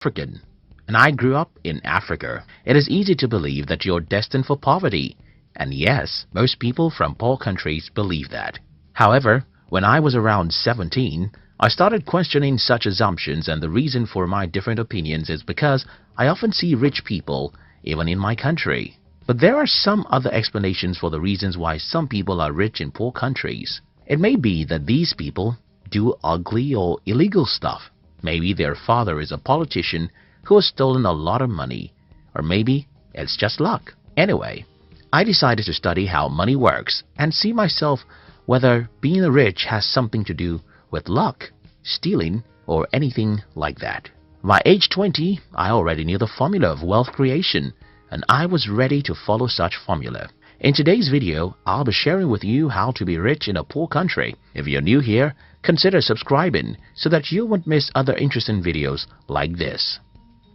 African, and I grew up in Africa. It is easy to believe that you're destined for poverty. And yes, most people from poor countries believe that. However, when I was around 17, I started questioning such assumptions, and the reason for my different opinions is because I often see rich people even in my country. But there are some other explanations for the reasons why some people are rich in poor countries. It may be that these people do ugly or illegal stuff. Maybe their father is a politician who has stolen a lot of money. Or maybe it's just luck. Anyway, I decided to study how money works and see myself whether being rich has something to do with luck, stealing, or anything like that. By age 20, I already knew the formula of wealth creation, and I was ready to follow such formula. In today's video, I'll be sharing with you how to be rich in a poor country. If you're new here, consider subscribing so that you won't miss other interesting videos like this.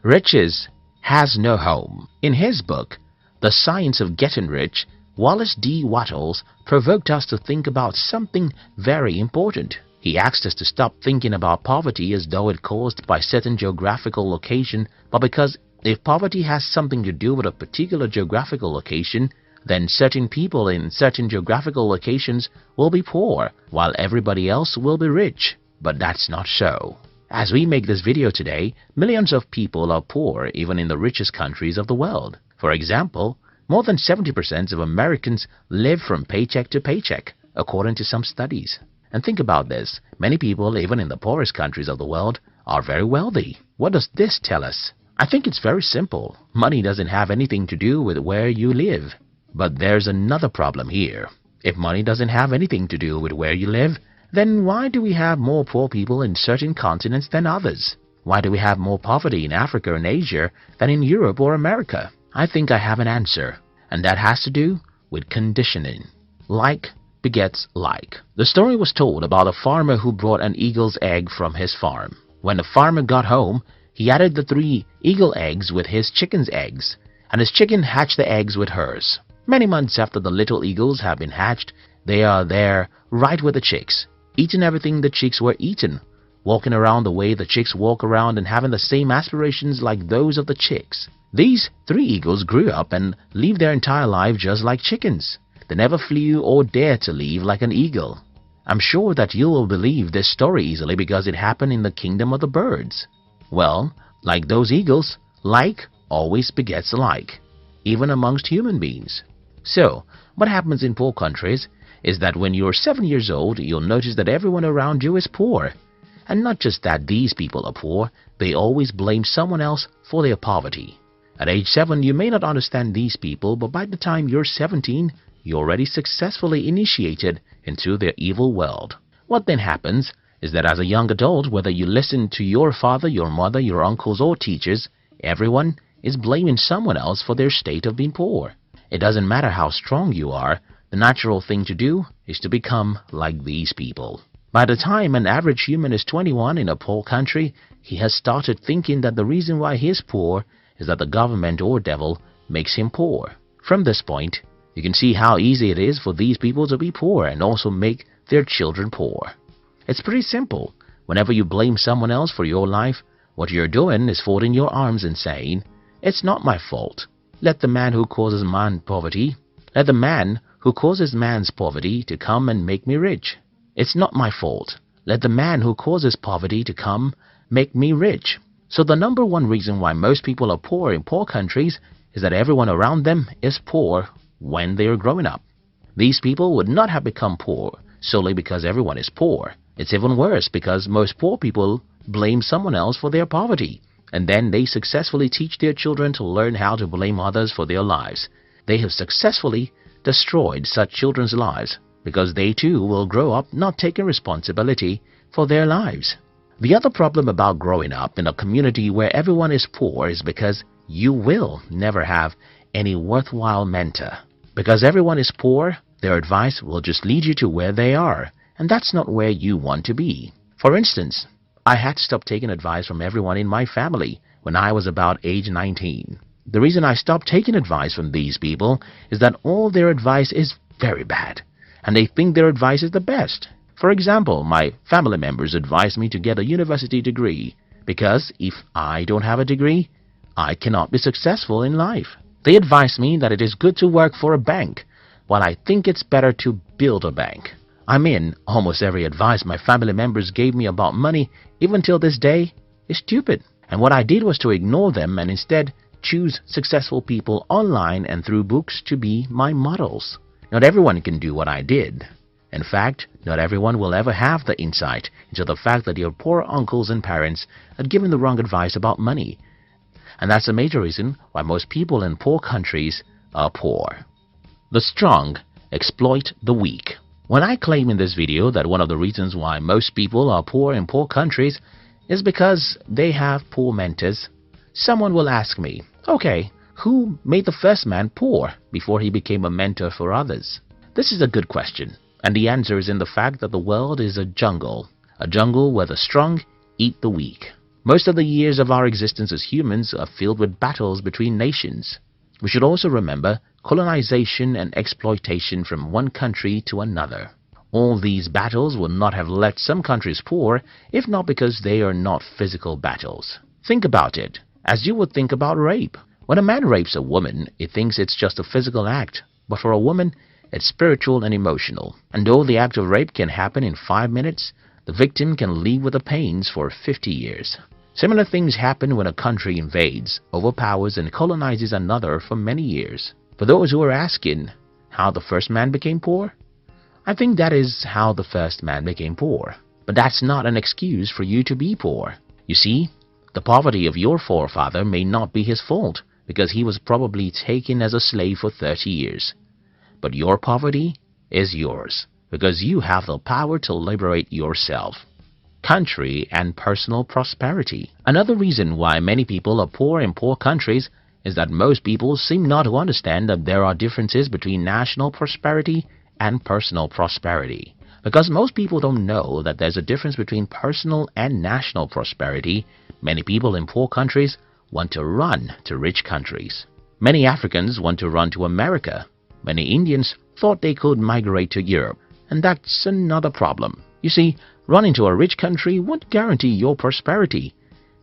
Riches has no home. In his book, The Science of Getting Rich, Wallace D. Wattles provoked us to think about something very important. He asked us to stop thinking about poverty as though it caused by certain geographical location, but because if poverty has something to do with a particular geographical location, then certain people in certain geographical locations will be poor, while everybody else will be rich. But that's not so. As we make this video today, millions of people are poor even in the richest countries of the world. For example, more than 70% of Americans live from paycheck to paycheck, according to some studies. And think about this, many people even in the poorest countries of the world are very wealthy. What does this tell us? I think it's very simple. Money doesn't have anything to do with where you live. But there's another problem here. If money doesn't have anything to do with where you live, then why do we have more poor people in certain continents than others? Why do we have more poverty in Africa and Asia than in Europe or America? I think I have an answer, and that has to do with conditioning. Like begets like. The story was told about a farmer who brought an eagle's egg from his farm. When the farmer got home, he added the 3 eagle eggs with his chicken's eggs, and his chicken hatched the eggs with hers. Many months after the little eagles have been hatched, they are there right with the chicks, eating everything the chicks were eaten, walking around the way the chicks walk around and having the same aspirations like those of the chicks. These 3 eagles grew up and lived their entire life just like chickens. They never flew or dared to live like an eagle. I'm sure that you will believe this story easily because it happened in the kingdom of the birds. Well, like those eagles, like always begets like, even amongst human beings. So, what happens in poor countries is that when you're 7 years old, you'll notice that everyone around you is poor. And not just that these people are poor, they always blame someone else for their poverty. At age 7, you may not understand these people, but by the time you're 17, you're already successfully initiated into their evil world. What then happens is that as a young adult, whether you listen to your father, your mother, your uncles or teachers, everyone is blaming someone else for their state of being poor. It doesn't matter how strong you are, the natural thing to do is to become like these people. By the time an average human is 21 in a poor country, he has started thinking that the reason why he is poor is that the government or devil makes him poor. From this point, you can see how easy it is for these people to be poor and also make their children poor. It's pretty simple. Whenever you blame someone else for your life, what you're doing is folding your arms and saying, "It's not my fault. Let the man who causes man's poverty to come and make me rich. It's not my fault. Let the man who causes poverty to come make me rich." So the number one reason why most people are poor in poor countries is that everyone around them is poor when they are growing up. These people would not have become poor solely because everyone is poor. It's even worse because most poor people blame someone else for their poverty, and then they successfully teach their children to learn how to blame others for their lives. They have successfully destroyed such children's lives because they too will grow up not taking responsibility for their lives. The other problem about growing up in a community where everyone is poor is because you will never have any worthwhile mentor. Because everyone is poor, their advice will just lead you to where they are, and that's not where you want to be. For instance, I had to stop taking advice from everyone in my family when I was about age 19. The reason I stopped taking advice from these people is that all their advice is very bad, and they think their advice is the best. For example, my family members advised me to get a university degree, because if I don't have a degree, I cannot be successful in life. They advise me that it is good to work for a bank, while I think it's better to build a bank. I mean, almost every advice my family members gave me about money, even till this day, is stupid. And what I did was to ignore them and instead choose successful people online and through books to be my models. Not everyone can do what I did. In fact, not everyone will ever have the insight into the fact that your poor uncles and parents had given the wrong advice about money. And that's a major reason why most people in poor countries are poor. The strong exploit the weak. When I claim in this video that one of the reasons why most people are poor in poor countries is because they have poor mentors, someone will ask me, okay, who made the first man poor before he became a mentor for others? This is a good question, and the answer is in the fact that the world is a jungle where the strong eat the weak. Most of the years of our existence as humans are filled with battles between nations. We should also remember colonization and exploitation from one country to another. All these battles would not have left some countries poor if not because they are not physical battles. Think about it, as you would think about rape. When a man rapes a woman, he thinks it's just a physical act, but for a woman, it's spiritual and emotional. And though the act of rape can happen in 5 minutes, the victim can live with the pains for 50 years. Similar things happen when a country invades, overpowers, and colonizes another for many years. For those who are asking how the first man became poor, I think that is how the first man became poor. But that's not an excuse for you to be poor. You see, the poverty of your forefather may not be his fault because he was probably taken as a slave for 30 years. But your poverty is yours because you have the power to liberate yourself. Country and personal prosperity. Another reason why many people are poor in poor countries is that most people seem not to understand that there are differences between national prosperity and personal prosperity. Because most people don't know that there's a difference between personal and national prosperity, many people in poor countries want to run to rich countries. Many Africans want to run to America. Many Indians thought they could migrate to Europe, and that's another problem. You see, running to a rich country won't guarantee your prosperity,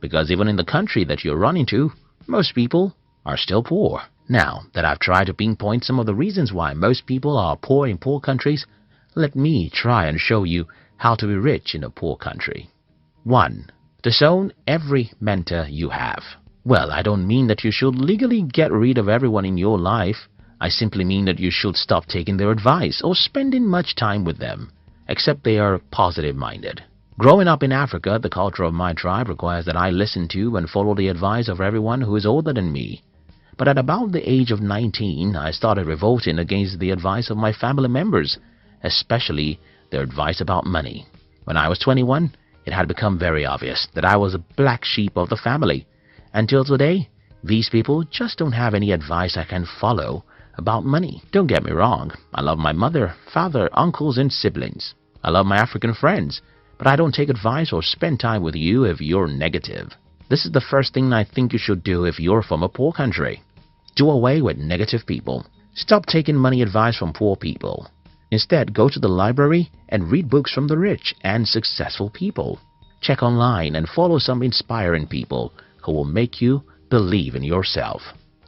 because even in the country that you're running to, most people are still poor. Now that I've tried to pinpoint some of the reasons why most people are poor in poor countries, let me try and show you how to be rich in a poor country. 1. Disown every mentor you have. Well, I don't mean that you should legally get rid of everyone in your life. I simply mean that you should stop taking their advice or spending much time with them, except they are positive-minded. Growing up in Africa, the culture of my tribe requires that I listen to and follow the advice of everyone who is older than me. But at about the age of 19, I started revolting against the advice of my family members, especially their advice about money. When I was 21, it had become very obvious that I was a black sheep of the family. Until today, these people just don't have any advice I can follow about money. Don't get me wrong, I love my mother, father, uncles, and siblings. I love my African friends, but I don't take advice or spend time with you if you're negative. This is the first thing I think you should do if you're from a poor country. Do away with negative people. Stop taking money advice from poor people. Instead, go to the library and read books from the rich and successful people. Check online and follow some inspiring people who will make you believe in yourself.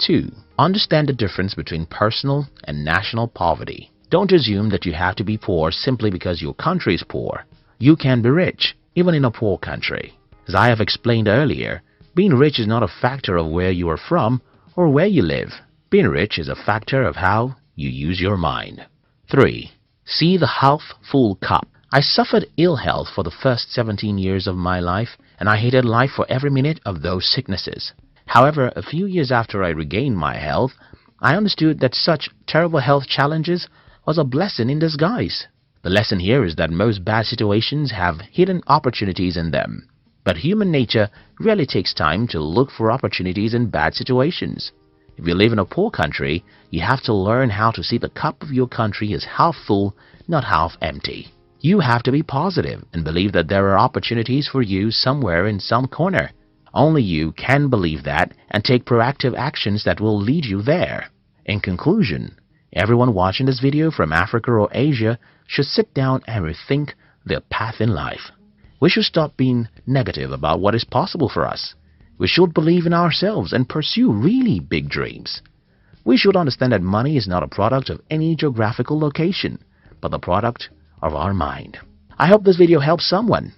2. Understand the difference between personal and national poverty. Don't assume that you have to be poor simply because your country is poor. You can be rich, even in a poor country. As I have explained earlier, being rich is not a factor of where you are from or where you live. Being rich is a factor of how you use your mind. 3. See the half-full cup. I suffered ill health for the first 17 years of my life, and I hated life for every minute of those sicknesses. However, a few years after I regained my health, I understood that such terrible health challenges was a blessing in disguise. The lesson here is that most bad situations have hidden opportunities in them. But human nature really takes time to look for opportunities in bad situations. If you live in a poor country, you have to learn how to see the cup of your country as half full, not half empty. You have to be positive and believe that there are opportunities for you somewhere in some corner. Only you can believe that and take proactive actions that will lead you there. In conclusion, everyone watching this video from Africa or Asia should sit down and rethink their path in life. We should stop being negative about what is possible for us. We should believe in ourselves and pursue really big dreams. We should understand that money is not a product of any geographical location, but the product of our mind. I hope this video helps someone.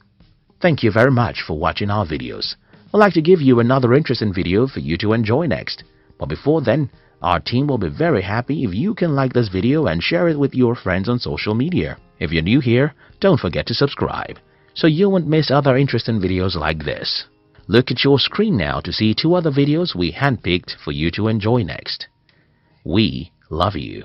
Thank you very much for watching our videos. I'd like to give you another interesting video for you to enjoy next. But before then, our team will be very happy if you can like this video and share it with your friends on social media. If you're new here, don't forget to subscribe, so you won't miss other interesting videos like this. Look at your screen now to see 2 other videos we handpicked for you to enjoy next. We love you.